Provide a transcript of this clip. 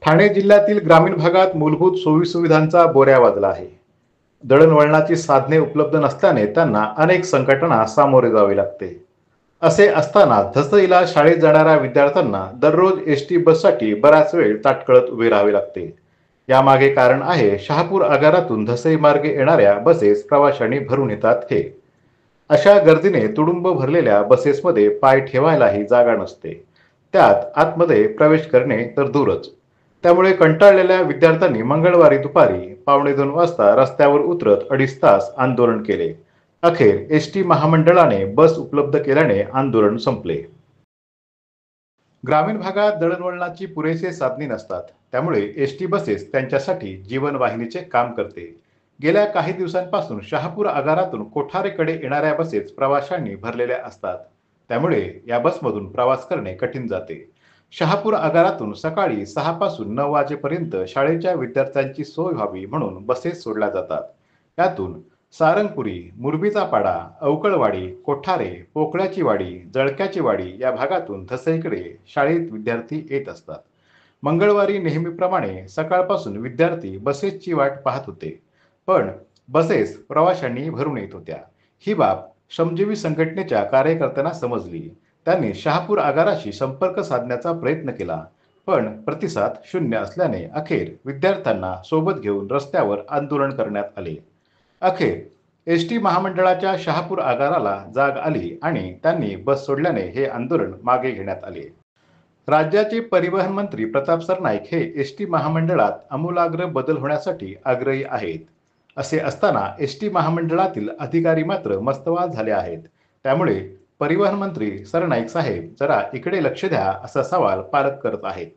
ठाणे जिल्ह्यातील ग्रामीण भागात मूलभूत सोयीसुविधांचा बोऱ्या वाजला आहे. दळणवळणाची साधने उपलब्ध नसल्याने त्यांना अनेक संकटांना सामोरे जावे लागते. असे असताना धसईला शाळेत जाणाऱ्या विद्यार्थ्यांना दररोज एसटी बससाठी बराच वेळ ताटकळत उभे राहावे लागते. यामागे कारण आहे शहापूर आगारातून धसई मार्गे येणाऱ्या बसेस प्रवाशांनी भरून येतात हे. अशा गर्दीने तुडुंब भरलेल्या बसेसमध्ये पाय ठेवायलाही जागा नसते. त्यात आतमध्ये प्रवेश करणे तर दूरच. त्यामुळे कंटाळलेल्या विद्यार्थ्यांनी मंगळवारी दुपारी 1:15 वाजता रस्त्यावर उतरत 2.5 तास आंदोलन केले. अखेर एसटी महामंडळाने बस उपलब्ध केल्याने आंदोलन संपले. ग्रामीण भागात दळणवळणाची पुरेसे साधने नसतात. त्यामुळे एसटी बसेस त्यांच्यासाठी जीवनवाहिनीचे काम करते. गेल्या काही दिवसांपासून शहापूर आगारातून कोठारेकडे येणाऱ्या बसेस प्रवाशांनी भरलेल्या असतात. त्यामुळे या बसमधून प्रवास करणे कठीण जाते. शहापूर आगारातून सकाळी 6 पासून 9 वाजेपर्यंत शाळेच्या विद्यार्थ्यांची सोय व्हावी म्हणून बसेस सोडल्या जातात. यातून सारंगपुरी, मुरबीचा पाडा, अवकळवाडी, कोठारे, पोकळ्याची वाडी, जळक्याची वाडी या भागातून धसईकडे शाळेत विद्यार्थी येत असतात. मंगळवारी नेहमीप्रमाणे सकाळपासून विद्यार्थी बसेसची वाट पाहत होते. पण बसेस प्रवाशांनी भरून येत होत्या. ही बाब श्रमजीवी संघटनेच्या कार्यकर्त्यांना समजली. त्यांनी शहापूर आगाराशी संपर्क साधण्याचा प्रयत्न केला. पण प्रतिसाद शून्य असल्याने अखेर विद्यार्थ्यांना सोबत घेऊन रस्त्यावर आंदोलन करण्यात आले. अखेर एसटी महामंडळाच्या शहापूर आगाराला जाग आली आणि त्यांनी बस सोडल्याने हे आंदोलन मागे घेण्यात आले. राज्याचे परिवहन मंत्री प्रताप सरनाईक हे एसटी महामंडळात आमूलाग्र बदल होण्यासाठी आग्रही आहेत. असे असताना एसटी महामंडळातील अधिकारी मात्र मस्तवाल झाले आहेत. त्यामुळे परिवहन मंत्री सरनाईक साहेब जरा इकडे लक्ष द्या असा सवाल पालक करत आहेत.